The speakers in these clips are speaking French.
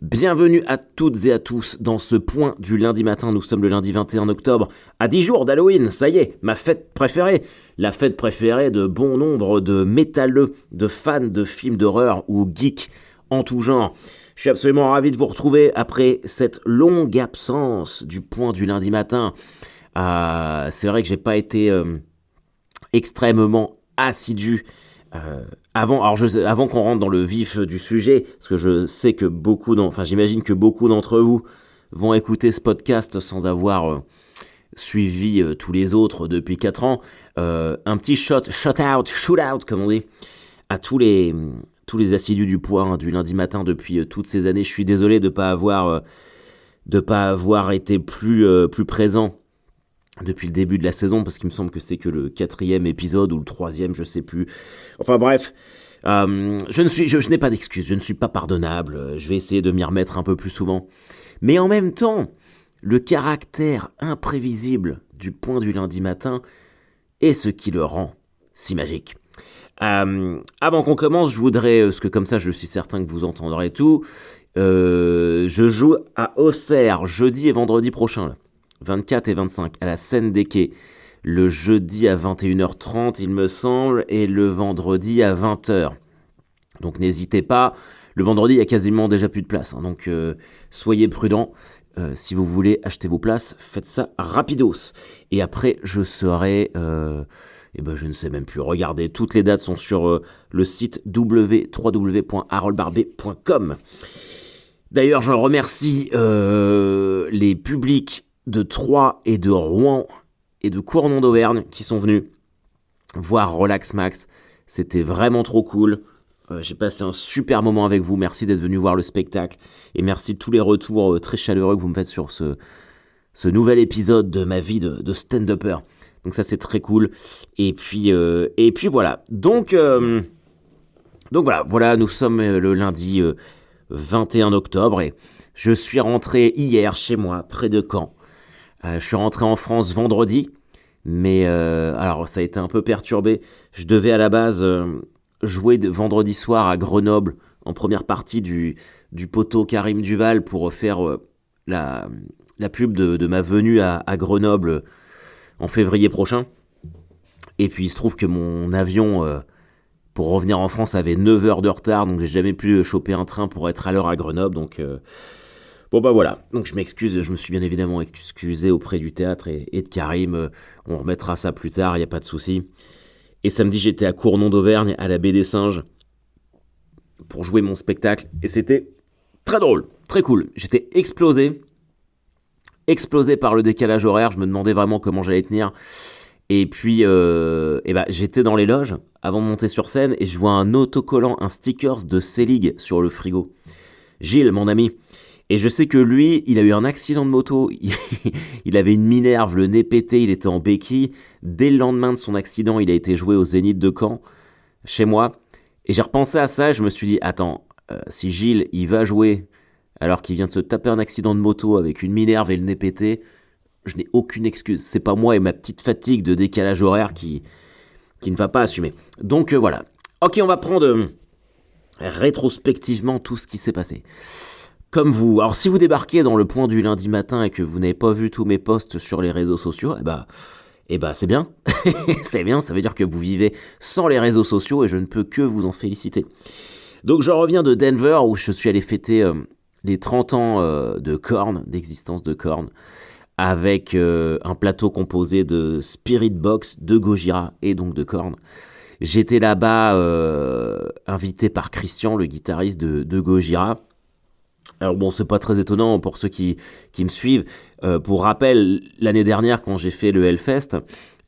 Bienvenue à toutes et à tous dans ce point du lundi matin. Nous sommes le lundi 21 octobre, à 10 jours d'Halloween. Ça y est, ma fête préférée. La fête préférée de bon nombre de métalleux, de fans de films d'horreur ou geeks en tout genre. Je suis absolument ravi de vous retrouver après cette longue absence du point du lundi matin. C'est vrai que j'ai pas été extrêmement assidu avant qu'on rentre dans le vif du sujet, parce que je sais que j'imagine que beaucoup d'entre vous vont écouter ce podcast sans avoir suivi tous les autres depuis 4 ans. Un petit shoot out, comme on dit, à tous les assidus du point du lundi matin depuis toutes ces années. Je suis désolé de pas avoir été plus présent depuis le début de la saison, parce qu'il me semble que c'est que le 4e épisode ou le 3e, je sais plus. Enfin bref, je n'ai pas d'excuses, je ne suis pas pardonnable, je vais essayer de m'y remettre un peu plus souvent. Mais en même temps, le caractère imprévisible du point du lundi matin est ce qui le rend si magique. Avant qu'on commence, je voudrais, parce que comme ça je suis certain que vous entendrez tout, je joue à Auxerre jeudi et vendredi prochain, là. 24 et 25, à la Scène des Quais, le jeudi à 21h30, il me semble, et le vendredi à 20h. Donc n'hésitez pas, le vendredi, il y a quasiment déjà plus de place, hein, donc soyez prudents. Si vous voulez acheter vos places, faites ça rapidos. Et après, je serai... je ne sais même plus, regardez, toutes les dates sont sur le site www.haroldbarbet.com. D'ailleurs, je remercie les publics de Troyes et de Rouen et de Cournon d'Auvergne qui sont venus voir Relax Max. C'était vraiment trop cool. J'ai passé un super moment avec vous. Merci d'être venus voir le spectacle. Et merci de tous les retours très chaleureux que vous me faites sur ce nouvel épisode de ma vie de stand-upper. Donc ça, c'est très cool. Et puis voilà. Donc voilà, nous sommes le lundi 21 octobre et je suis rentré hier chez moi, près de Caen. Je suis rentré en France vendredi, mais alors ça a été un peu perturbé. Je devais à la base jouer vendredi soir à Grenoble en première partie du poteau Karim Duval pour faire la pub de ma venue à Grenoble en février prochain. Et puis il se trouve que mon avion pour revenir en France avait 9 heures de retard, donc j'ai jamais pu choper un train pour être à l'heure à Grenoble, donc... Bon bah voilà, donc je m'excuse, je me suis bien évidemment excusé auprès du théâtre et de Karim, on remettra ça plus tard, il n'y a pas de souci. Et samedi j'étais à Cournon d'Auvergne, à la Baie des Singes, pour jouer mon spectacle, et c'était très drôle, très cool. J'étais explosé par le décalage horaire, je me demandais vraiment comment j'allais tenir. Et puis j'étais dans les loges avant de monter sur scène, et je vois un autocollant, un stickers de Selig sur le frigo. Gilles, mon ami. Et je sais que lui, il a eu un accident de moto, il avait une minerve, le nez pété, il était en béquille. Dès le lendemain de son accident, il a été joué au Zénith de Caen, chez moi. Et j'ai repensé à ça, et je me suis dit, attends, si Gilles, il va jouer alors qu'il vient de se taper un accident de moto avec une minerve et le nez pété, je n'ai aucune excuse. C'est pas moi et ma petite fatigue de décalage horaire qui ne va pas assumer. Donc voilà. Ok, on va prendre rétrospectivement tout ce qui s'est passé. Comme vous. Alors si vous débarquez dans le point du lundi matin et que vous n'avez pas vu tous mes posts sur les réseaux sociaux, c'est bien. C'est bien, ça veut dire que vous vivez sans les réseaux sociaux et je ne peux que vous en féliciter. Donc je reviens de Denver où je suis allé fêter les 30 ans de Korn, d'existence de Korn, avec un plateau composé de Spirit Box, de Gojira et donc de Korn. J'étais là-bas invité par Christian, le guitariste de Gojira. Alors bon, c'est pas très étonnant pour ceux qui me suivent. Pour rappel, l'année dernière, quand j'ai fait le Hellfest,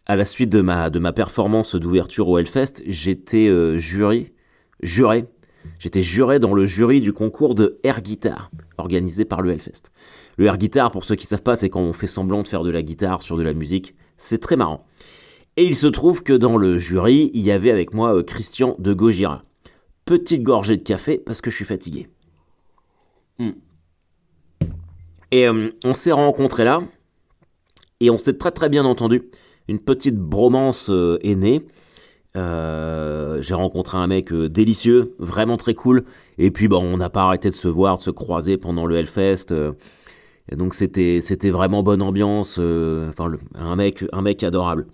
à la suite de ma performance d'ouverture au Hellfest, j'étais juré dans le jury du concours de air guitar organisé par le Hellfest. Le air guitar, pour ceux qui savent pas, c'est quand on fait semblant de faire de la guitare sur de la musique. C'est très marrant. Et il se trouve que dans le jury, il y avait avec moi Christian de Gojira. Petite gorgée de café parce que je suis fatigué. Et on s'est rencontrés là, et on s'est très très bien entendu. Une petite bromance est née. J'ai rencontré un mec délicieux, vraiment très cool. Et puis, bon, on n'a pas arrêté de se voir, de se croiser pendant le Hellfest. Et donc, c'était vraiment bonne ambiance. Un mec adorable,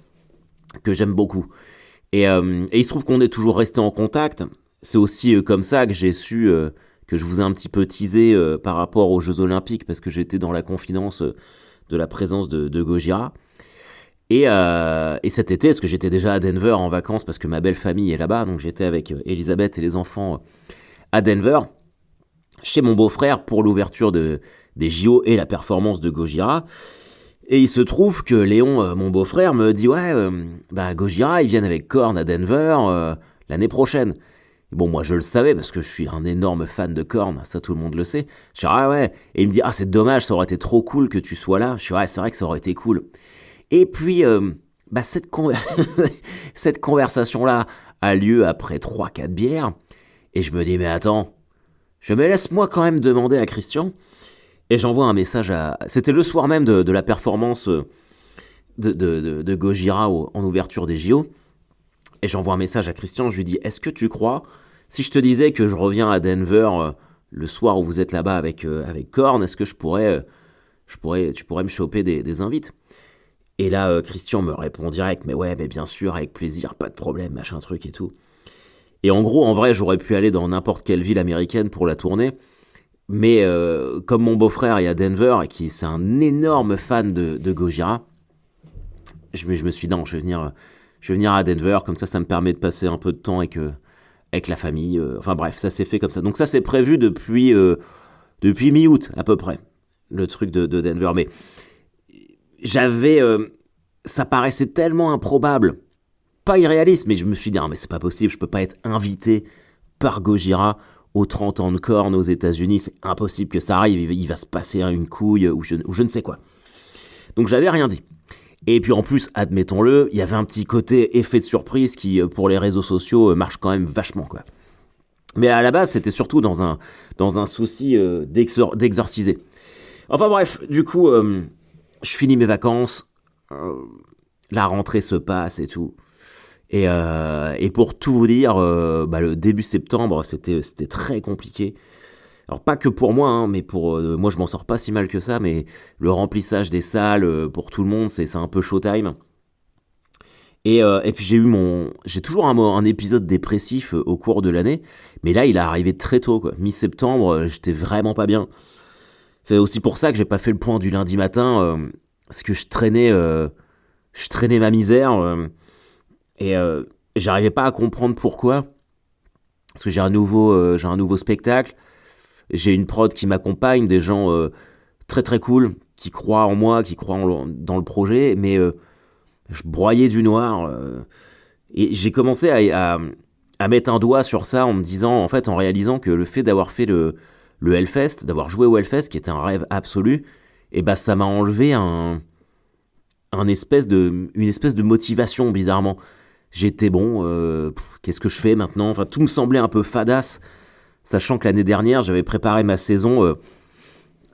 que j'aime beaucoup. Et il se trouve qu'on est toujours resté en contact. C'est aussi comme ça que j'ai su que je vous ai un petit peu teasé par rapport aux Jeux Olympiques, parce que j'étais dans la confidence de la présence de Gojira. Et cet été, parce que j'étais déjà à Denver en vacances, parce que ma belle famille est là-bas, donc j'étais avec Elisabeth et les enfants à Denver, chez mon beau-frère pour l'ouverture des JO et la performance de Gojira. Et il se trouve que Léon, mon beau-frère, me dit ouais, Gojira, ils viennent avec Korn à Denver l'année prochaine. Et bon, moi je le savais parce que je suis un énorme fan de Korn, ça tout le monde le sait. Je dis ah ouais, et il me dit ah c'est dommage, ça aurait été trop cool que tu sois là. Je dis ouais, c'est vrai que ça aurait été cool. Et puis cette conversation-là a lieu après trois quatre bières, et je me dis mais attends, je me laisse moi quand même demander à Christian. Et j'envoie un message à... C'était le soir même de la performance de Gojira en ouverture des JO. Et j'envoie un message à Christian, je lui dis, est-ce que tu crois, si je te disais que je reviens à Denver le soir où vous êtes là-bas avec Korn, est-ce que tu pourrais me choper des invites? Et là, Christian me répond direct, mais ouais, mais bien sûr, avec plaisir, pas de problème, machin truc et tout. Et en gros, en vrai, j'aurais pu aller dans n'importe quelle ville américaine pour la tournée. Mais comme mon beau-frère est à Denver et qui c'est un énorme fan de Gojira, je me suis dit non, je vais venir à Denver, comme ça me permet de passer un peu de temps avec la famille. Enfin bref, ça s'est fait comme ça. Donc ça c'est prévu depuis mi-août à peu près, le truc de Denver. Mais j'avais, ça paraissait tellement improbable, pas irréaliste, mais je me suis dit non mais c'est pas possible, je peux pas être invité par Gojira aux 30 ans de Korn aux États-Unis, c'est impossible que ça arrive, il va se passer une couille ou je ne sais quoi. Donc j'avais rien dit. Et puis en plus, admettons-le, il y avait un petit côté effet de surprise qui, pour les réseaux sociaux, marche quand même vachement, quoi. Mais à la base, c'était surtout dans un souci d'exorciser. Enfin bref, du coup, je finis mes vacances, la rentrée se passe et tout. Et pour tout vous dire, le début septembre, c'était très compliqué. Alors pas que pour moi, hein, mais pour moi je m'en sors pas si mal que ça, mais le remplissage des salles pour tout le monde, c'est un peu showtime. Et puis j'ai toujours un épisode dépressif au cours de l'année, mais là il est arrivé très tôt, quoi. Mi-septembre, j'étais vraiment pas bien. C'est aussi pour ça que j'ai pas fait le point du lundi matin, c'est que je traînais ma misère. Et j'arrivais pas à comprendre pourquoi. Parce que j'ai un nouveau spectacle. J'ai une prod qui m'accompagne, des gens très très cool, qui croient en moi, qui croient dans le projet. Mais je broyais du noir. Et j'ai commencé à mettre un doigt sur ça en me disant, en fait, en réalisant que le fait d'avoir fait le Hellfest, d'avoir joué au Hellfest, qui était un rêve absolu, et ça m'a enlevé une espèce de motivation, bizarrement. J'étais bon, qu'est-ce que je fais maintenant? Enfin, tout me semblait un peu fadasse, sachant que l'année dernière, j'avais préparé ma saison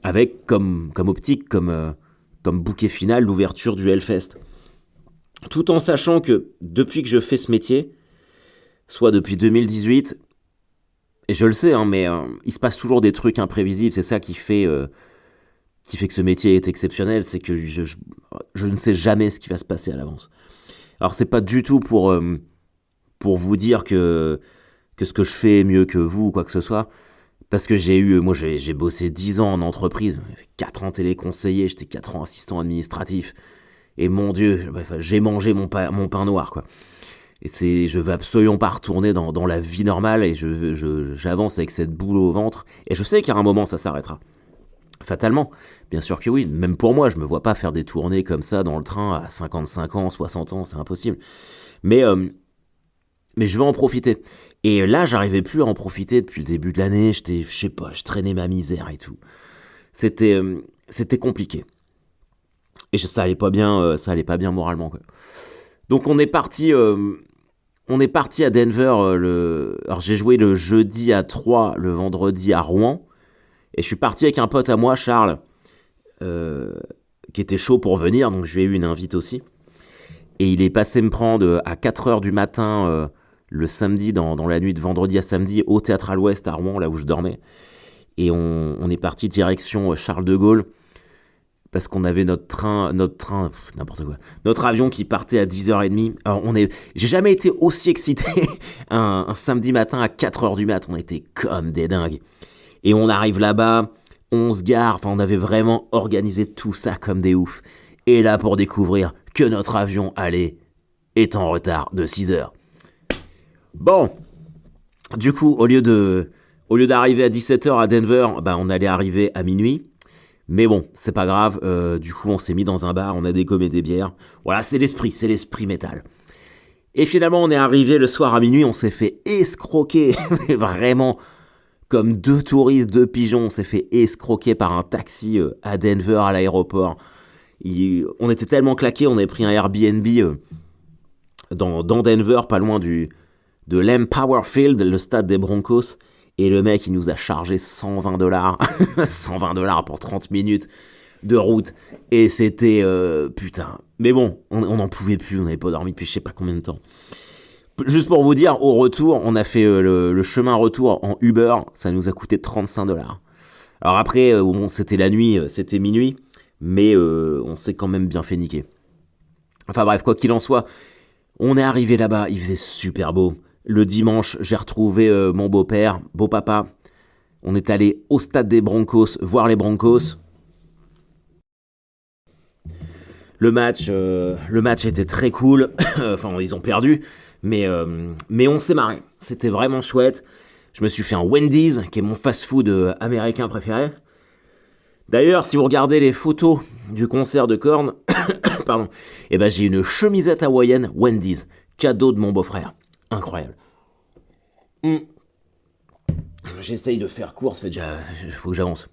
avec comme optique, comme bouquet final, l'ouverture du Hellfest. Tout en sachant que depuis que je fais ce métier, soit depuis 2018, et je le sais, hein, mais il se passe toujours des trucs imprévisibles, c'est ça qui fait que ce métier est exceptionnel, c'est que je ne sais jamais ce qui va se passer à l'avance. Alors c'est pas du tout pour vous dire que ce que je fais est mieux que vous ou quoi que ce soit, parce que j'ai bossé 10 ans en entreprise, 4 ans téléconseiller, j'étais 4 ans assistant administratif, et mon Dieu, j'ai mangé mon pain noir, quoi. Et je veux absolument pas retourner dans la vie normale, et j'avance avec cette boule au ventre, et je sais qu'à un moment ça s'arrêtera. Fatalement, bien sûr que oui, même pour moi, je me vois pas faire des tournées comme ça dans le train à 55 ans, 60 ans, c'est impossible. Mais je veux en profiter. Et là, j'arrivais plus à en profiter depuis le début de l'année, je sais pas, je traînais ma misère et tout. C'était compliqué. Et ça allait pas bien moralement, quoi. Donc on est parti à Denver, alors j'ai joué le jeudi à Troyes, le vendredi à Rouen. Et je suis parti avec un pote à moi, Charles, qui était chaud pour venir, donc je lui ai eu une invite aussi. Et il est passé me prendre à 4 heures du matin le samedi, dans la nuit de vendredi à samedi, au Théâtre à l'Ouest à Rouen, là où je dormais. Et on est parti direction Charles de Gaulle, parce qu'on avait n'importe quoi, notre avion qui partait à 10h30. Alors j'ai jamais été aussi excité un samedi matin à 4h du mat, on était comme des dingues. Et on arrive là-bas, on se gare, enfin on avait vraiment organisé tout ça comme des oufs. Et là pour découvrir que notre avion est en retard de 6 heures. Bon, du coup au lieu d'arriver à 17h à Denver, on allait arriver à minuit. Mais bon, c'est pas grave, du coup on s'est mis dans un bar, on a dégommé des bières. Voilà, c'est l'esprit métal. Et finalement on est arrivé le soir à minuit, on s'est fait escroquer, vraiment, comme deux touristes, deux pigeons, on s'est fait escroquer par un taxi à Denver, à l'aéroport. On était tellement claqués, on avait pris un Airbnb dans Denver, pas loin de l'Empower Field, le stade des Broncos. Et le mec, il nous a chargé $120. $120 pour 30 minutes de route. Et c'était... putain. Mais bon, on n'en pouvait plus, on n'avait pas dormi depuis je sais pas combien de temps. Juste pour vous dire, au retour, on a fait le chemin retour en Uber. Ça nous a coûté $35. Alors après, bon, c'était la nuit, c'était minuit. Mais on s'est quand même bien fait niquer. Enfin bref, quoi qu'il en soit, on est arrivé là-bas, il faisait super beau. Le dimanche, j'ai retrouvé mon beau-père, beau-papa. On est allé au stade des Broncos, voir les Broncos. Le match était très cool. Enfin, ils ont perdu, mais on s'est marré. C'était vraiment chouette. Je me suis fait un Wendy's, qui est mon fast-food américain préféré. D'ailleurs, si vous regardez les photos du concert de Korn, pardon, j'ai une chemisette hawaïenne Wendy's, cadeau de mon beau-frère. Incroyable. J'essaye de faire court, ça fait déjà... faut que j'avance.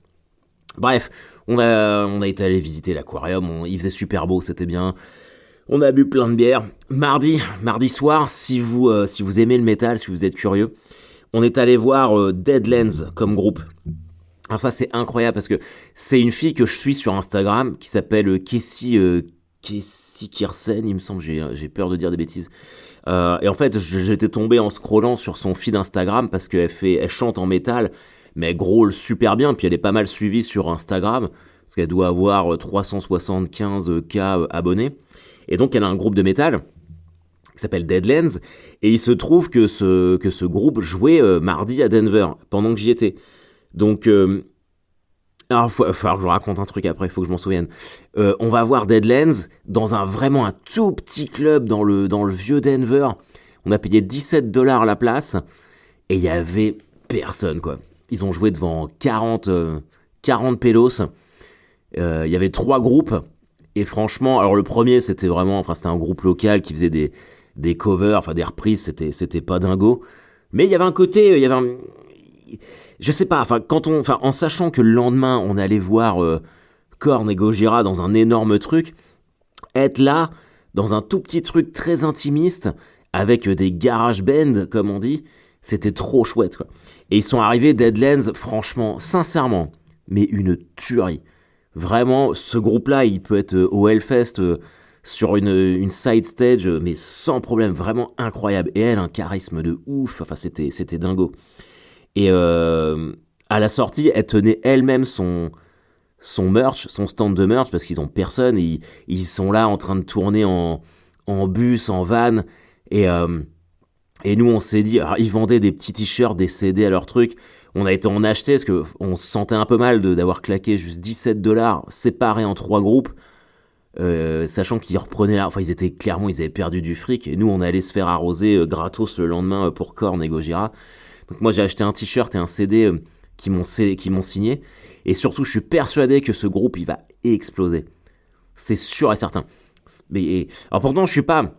Bref, on a été allé visiter l'aquarium, il faisait super beau, c'était bien. On a bu plein de bières. Mardi soir, si vous aimez le métal, si vous êtes curieux, on est allé voir Deadlands comme groupe. Alors ça, c'est incroyable parce que c'est une fille que je suis sur Instagram qui s'appelle Casey Kirsen, il me semble, j'ai peur de dire des bêtises. Et en fait, j'étais tombé en scrollant sur son feed Instagram parce elle chante en métal, mais elle growl super bien, puis elle est pas mal suivie sur Instagram, parce qu'elle doit avoir 375K abonnés. Et donc, elle a un groupe de métal qui s'appelle Deadlands, et il se trouve que ce groupe jouait mardi à Denver, pendant que j'y étais. Donc... alors, il va falloir que je vous raconte un truc après, il faut que je m'en souvienne. On va voir Deadlands dans vraiment un tout petit club dans le vieux Denver. On a payé $17 la place et il y avait personne, quoi. Ils ont joué devant 40 pélos. Il y avait 3 groupes et franchement, alors le premier c'était un groupe local qui faisait des covers, enfin des reprises, c'était pas dingo. Mais il y avait un côté, je sais pas, en sachant que le lendemain, on allait voir Korn et Gojira dans un énorme truc, être là, dans un tout petit truc très intimiste, avec des garage band, comme on dit, c'était trop chouette, quoi. Et ils sont arrivés, Deadlands, franchement, sincèrement, mais une tuerie. Vraiment, ce groupe-là, il peut être au Hellfest, sur une side stage, mais sans problème, vraiment incroyable. Et elle, un charisme de ouf, enfin, c'était dingo. Et à la sortie, elle tenait elle-même son merch, son stand de merch, parce qu'ils ont personne. Et ils sont là en train de tourner en bus, en van. Et nous, on s'est dit... Alors, ils vendaient des petits t-shirts, des CD à leur truc. On a été en acheter parce qu'on se sentait un peu mal d'avoir claqué juste $17 séparés en 3 groupes. Sachant qu'ils reprenaient là... Enfin, ils avaient perdu du fric. Et nous, on allait se faire arroser gratos le lendemain pour Korn et Gojira. Donc moi j'ai acheté un t-shirt et un CD qui m'ont signé. Et surtout je suis persuadé que ce groupe il va exploser. C'est sûr et certain. Alors pourtant je suis pas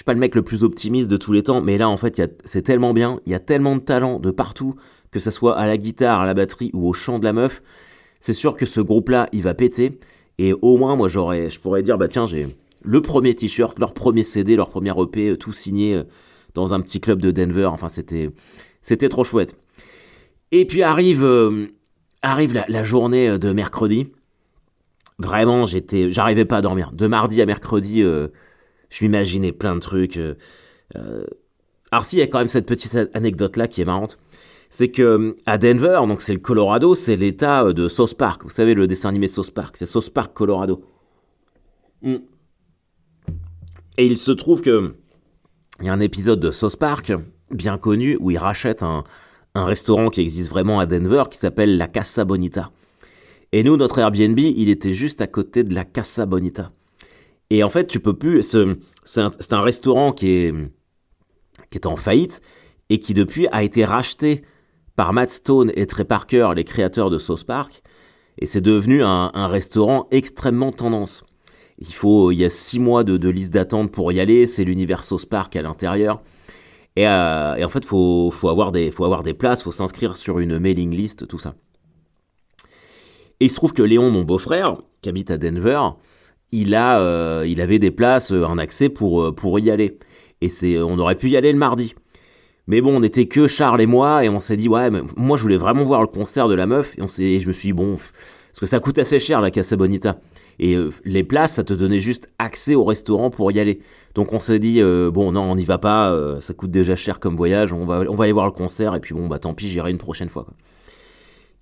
le mec le plus optimiste de tous les temps. Mais là en fait c'est tellement bien. Il y a tellement de talent de partout. Que ça soit à la guitare, à la batterie ou au chant de la meuf. C'est sûr que ce groupe là il va péter. Et au moins moi je pourrais dire tiens j'ai le premier t-shirt, leur premier CD, leur premier EP tout signé dans un petit club de Denver. Enfin c'était trop chouette. Et puis arrive la journée de mercredi. Vraiment, j'arrivais pas à dormir. De mardi à mercredi, Je m'imaginais plein de trucs. Alors si, il y a quand même cette petite anecdote-là qui est marrante. C'est que à Denver, donc c'est le Colorado, c'est l'état de South Park. Vous savez, le dessin animé South Park, c'est South Park, Colorado. Mm. Et il se trouve que il y a un épisode de South Park, bien connu, où ils rachètent un restaurant qui existe vraiment à Denver, qui s'appelle la Casa Bonita. Et nous, notre Airbnb, il était juste à côté de la Casa Bonita. Et en fait, tu peux plus... C'est un restaurant qui est en faillite, et qui depuis a été racheté par Matt Stone et Trey Parker, les créateurs de South Park, et c'est devenu un restaurant extrêmement tendance. Il y a 6 mois de liste d'attente pour y aller, c'est l'univers South Park à l'intérieur, et en fait, faut avoir des places, faut s'inscrire sur une mailing list, tout ça. Et il se trouve que Léon, mon beau-frère, qui habite à Denver, il avait des places, un accès pour y aller. Et on aurait pu y aller le mardi. Mais bon, on n'était que Charles et moi, et on s'est dit, ouais, mais moi je voulais vraiment voir le concert de la meuf, et je me suis dit, bon, parce que ça coûte assez cher la Casa Bonita. Et les places, ça te donnait juste accès au restaurant pour y aller. Donc on s'est dit, bon, non, on n'y va pas, ça coûte déjà cher comme voyage, on va aller voir le concert, et puis bon, bah tant pis, j'irai une prochaine fois, quoi.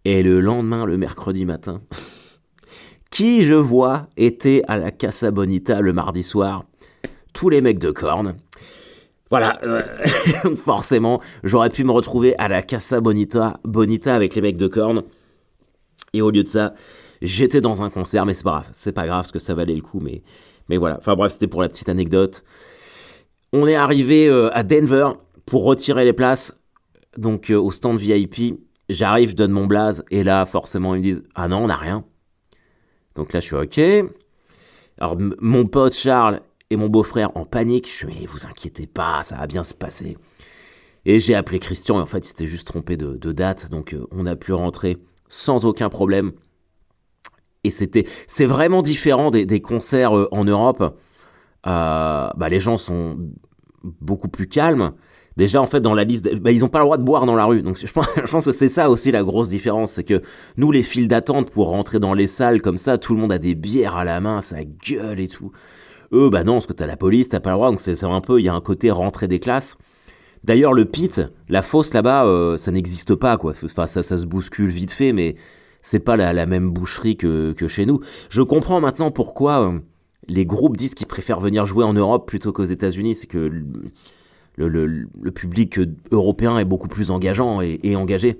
Et le lendemain, le mercredi matin, qui je vois était à la Casa Bonita le mardi soir? Tous les mecs de Korn. Voilà, forcément, j'aurais pu me retrouver à la Casa Bonita avec les mecs de Korn. Et au lieu de ça, j'étais dans un concert, mais c'est pas grave, parce que ça valait le coup, mais voilà. Enfin bref, c'était pour la petite anecdote. On est arrivé à Denver pour retirer les places, donc au stand VIP. J'arrive, je donne mon blaze, et là, forcément, ils me disent « Ah non, on n'a rien ». Donc là, je suis « Ok ». Alors, mon pote Charles et mon beau-frère en panique, je suis « Mais vous inquiétez pas, ça va bien se passer ». Et j'ai appelé Christian, et en fait, il s'était juste trompé de date, donc on a pu rentrer sans aucun problème. Et c'est vraiment différent des concerts en Europe. Les gens sont beaucoup plus calmes. Déjà, en fait, dans la liste, ils n'ont pas le droit de boire dans la rue. Donc, je pense que c'est ça aussi la grosse différence. C'est que nous, les files d'attente pour rentrer dans les salles comme ça, tout le monde a des bières à la main, ça gueule et tout. Eux, bah non, parce que t'as la police, t'as pas le droit. Donc, c'est un peu, il y a un côté rentrée des classes. D'ailleurs, le pit, la fosse là-bas, ça n'existe pas, quoi. Enfin, ça se bouscule vite fait, mais c'est pas la même boucherie que chez nous. Je comprends maintenant pourquoi les groupes disent qu'ils préfèrent venir jouer en Europe plutôt qu'aux États-Unis. C'est que le public européen est beaucoup plus engageant et engagé.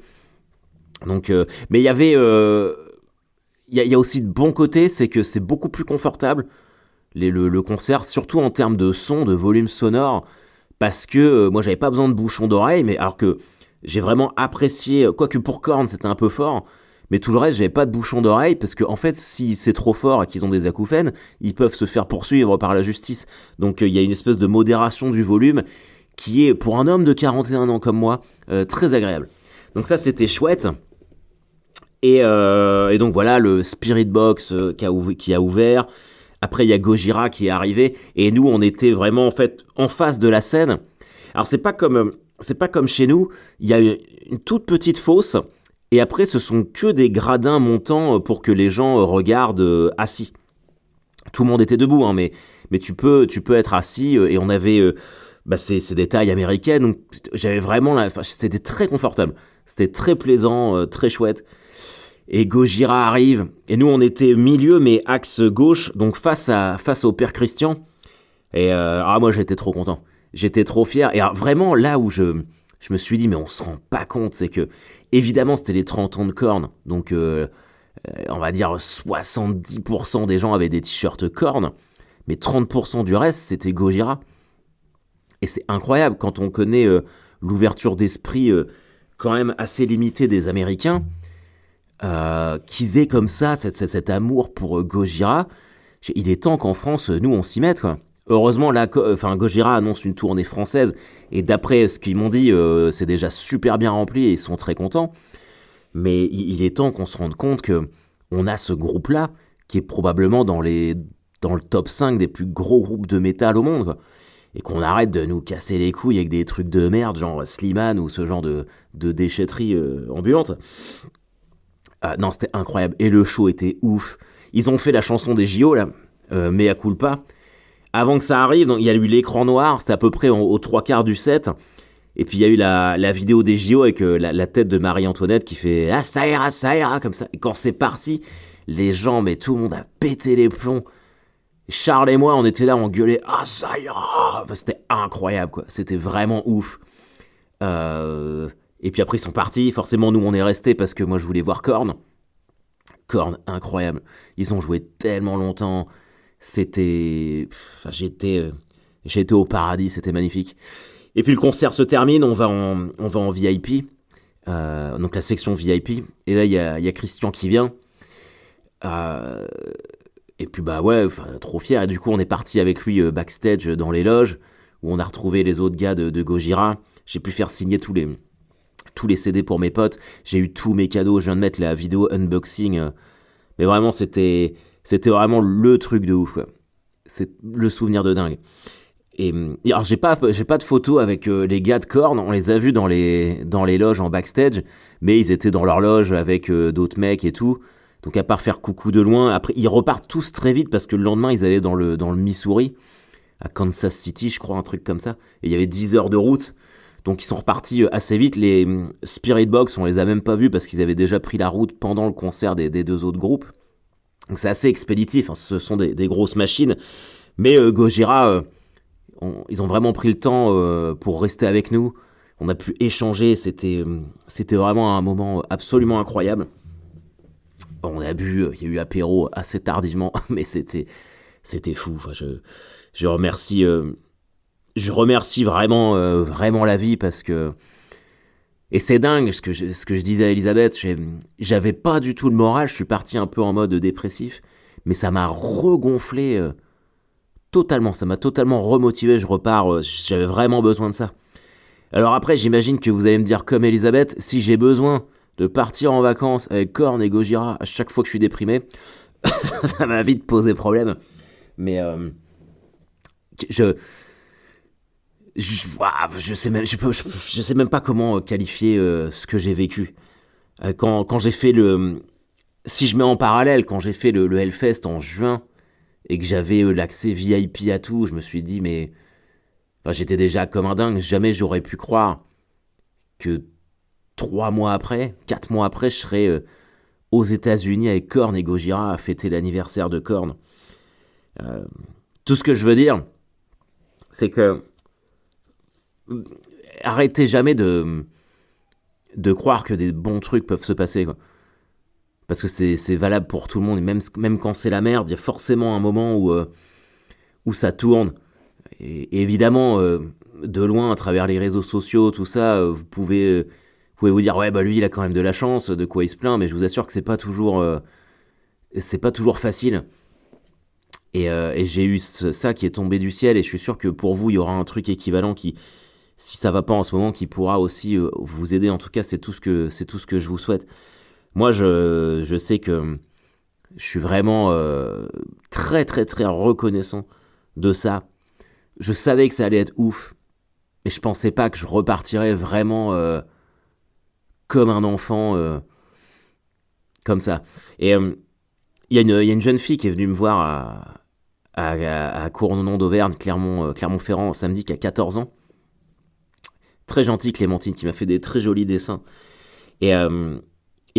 Donc, mais il y avait, il y a aussi de bons côtés, c'est que c'est beaucoup plus confortable le concert, surtout en termes de son, de volume sonore, parce que moi j'avais pas besoin de bouchons d'oreille, mais alors que j'ai vraiment apprécié, quoique pour Korn c'était un peu fort, mais tout le reste j'avais pas de bouchons d'oreille, parce que en fait si c'est trop fort et qu'ils ont des acouphènes, ils peuvent se faire poursuivre par la justice. Donc il y a une espèce de modération du volume qui est, pour un homme de 41 ans comme moi, très agréable. Donc ça, c'était chouette. Et donc voilà, le Spirit Box qui a ouvert. Après, il y a Gojira qui est arrivé. Et nous, on était vraiment, en fait, en face de la scène. Alors, c'est pas comme chez nous. Il y a une toute petite fosse. Et après, ce sont que des gradins montants pour que les gens regardent assis. Tout le monde était debout, hein, mais tu peux être assis. Et on avait... c'est des tailles américaines, donc j'avais vraiment c'était très confortable, c'était très plaisant, très chouette. Et Gojira arrive, et nous on était milieu mais axe gauche, donc face au père Christian. Et moi j'étais trop content, j'étais trop fier. Et alors, vraiment là où je me suis dit mais on se rend pas compte, c'est que évidemment c'était les 30 ans de Korn, donc on va dire 70% des gens avaient des t-shirts Korn, mais 30% du reste c'était Gojira. Et c'est incroyable quand on connaît l'ouverture d'esprit quand même assez limitée des Américains, qu'ils aient comme ça cet amour pour Gojira. Il est temps qu'en France, nous, on s'y mette, quoi. Heureusement, là, Gojira annonce une tournée française, et d'après ce qu'ils m'ont dit, c'est déjà super bien rempli et ils sont très contents. Mais il est temps qu'on se rende compte qu'on a ce groupe-là qui est probablement dans le top 5 des plus gros groupes de métal au monde, quoi. Et qu'on arrête de nous casser les couilles avec des trucs de merde, genre Slimane ou ce genre de déchetterie ambulante. Non, c'était incroyable. Et le show était ouf. Ils ont fait la chanson des JO, là, Mea Culpa. Avant que ça arrive, donc, il y a eu l'écran noir, c'était à peu près aux trois quarts du set. Et puis il y a eu la vidéo des JO avec la tête de Marie-Antoinette qui fait ah ça ira, comme ça. Et quand c'est parti, les gens, mais tout le monde a pété les plombs. Charles et moi, on était là, on gueulait ah ça ira. Enfin, c'était incroyable, quoi. C'était vraiment ouf. Et puis après, ils sont partis. Forcément, nous, on est restés parce que moi, je voulais voir Korn. Korn, incroyable. Ils ont joué tellement longtemps. C'était. Enfin, j'étais au paradis, c'était magnifique. Et puis le concert se termine, on va en VIP, donc la section VIP. Et là, il y a Christian qui vient. Euh, et puis bah ouais, trop fier. Et du coup, on est parti avec lui backstage dans les loges, où on a retrouvé les autres gars de Gojira. J'ai pu faire signer tous les CD pour mes potes. J'ai eu tous mes cadeaux. Je viens de mettre la vidéo unboxing. Mais vraiment, c'était vraiment le truc de ouf, quoi. C'est le souvenir de dingue. Et alors j'ai pas de photos avec les gars de Korn, on les a vus dans les loges en backstage, mais ils étaient dans leur loge avec d'autres mecs et tout. Donc à part faire coucou de loin, après ils repartent tous très vite parce que le lendemain ils allaient dans le Missouri, à Kansas City je crois, un truc comme ça. Et il y avait 10 heures de route, donc ils sont repartis assez vite. Les Spirit Box on les a même pas vus parce qu'ils avaient déjà pris la route pendant le concert des deux autres groupes. Donc c'est assez expéditif, hein, ce sont des grosses machines. Mais Gojira... ils ont vraiment pris le temps pour rester avec nous. On a pu échanger, c'était vraiment un moment absolument incroyable. On a bu, il y a eu apéro assez tardivement, mais c'était fou. Enfin, je remercie vraiment la vie parce que... Et c'est dingue ce que je disais à Elisabeth, j'avais pas du tout le moral, je suis parti un peu en mode dépressif, mais ça m'a regonflé totalement, ça m'a totalement remotivé, je repars, j'avais vraiment besoin de ça. Alors après, j'imagine que vous allez me dire comme Elisabeth, si j'ai besoin de partir en vacances avec Korn et Gojira à chaque fois que je suis déprimé, ça va vite poser problème. Mais je sais même pas comment qualifier ce que j'ai vécu. Quand j'ai fait si je mets en parallèle, quand j'ai fait le Hellfest en juin, et que j'avais l'accès VIP à tout, je me suis dit, mais... Enfin, j'étais déjà comme un dingue, jamais j'aurais pu croire que 3 mois après, 4 mois après, je serais aux États-Unis avec Korn et Gojira à fêter l'anniversaire de Korn. Tout ce que je veux dire, c'est que... Arrêtez jamais de croire que des bons trucs peuvent se passer, quoi. Parce que c'est valable pour tout le monde, et même quand c'est la merde, il y a forcément un moment où ça tourne. Et évidemment, de loin, à travers les réseaux sociaux, tout ça, vous pouvez vous dire, ouais, bah lui, il a quand même de la chance, de quoi il se plaint, mais je vous assure que c'est pas toujours facile. Et j'ai eu ça qui est tombé du ciel, et je suis sûr que pour vous, il y aura un truc équivalent qui, si ça va pas en ce moment, qui pourra aussi vous aider. En tout cas, c'est tout ce que je vous souhaite. Moi, je sais que je suis vraiment très très très reconnaissant de ça. Je savais que ça allait être ouf, mais je pensais pas que je repartirais vraiment comme un enfant, comme ça. Et il y a une jeune fille qui est venue me voir à Cournon d'Auvergne, Clermont-Ferrand, samedi, qui a 14 ans. Très gentille Clémentine, qui m'a fait des très jolis dessins. Et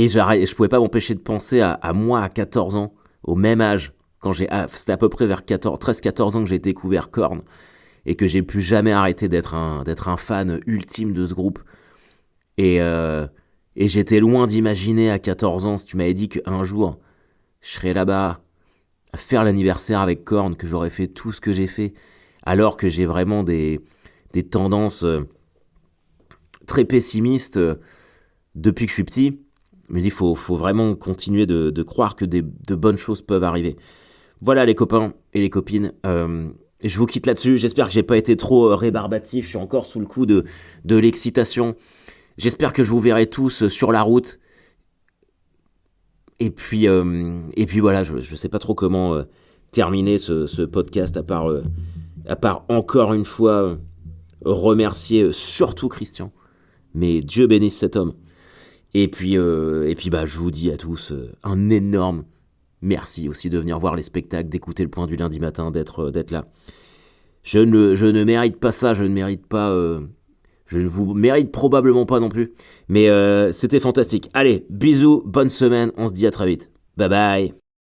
je pouvais pas m'empêcher de penser à moi à 14 ans, au même âge, c'était à peu près vers 13-14 ans que j'ai découvert Korn, et que j'ai plus jamais arrêté d'être un fan ultime de ce groupe. Et j'étais loin d'imaginer à 14 ans, si tu m'avais dit qu'un jour, je serais là-bas, à faire l'anniversaire avec Korn, que j'aurais fait tout ce que j'ai fait, alors que j'ai vraiment des tendances très pessimistes depuis que je suis petit. Je me dis, faut vraiment continuer de croire que de bonnes choses peuvent arriver. Voilà les copains et les copines, je vous quitte là-dessus. J'espère que j'ai pas été trop rébarbatif, je suis encore sous le coup de l'excitation. J'espère que je vous verrai tous sur la route. Et puis voilà, je sais pas trop comment terminer ce podcast à part encore une fois remercier surtout Christian. Mais Dieu bénisse cet homme. Et puis bah, je vous dis à tous un énorme merci aussi de venir voir les spectacles, d'écouter le point du lundi matin, d'être là. Je ne mérite pas ça, je ne mérite pas... je ne vous mérite probablement pas non plus. Mais c'était fantastique. Allez, bisous, bonne semaine, on se dit à très vite. Bye bye.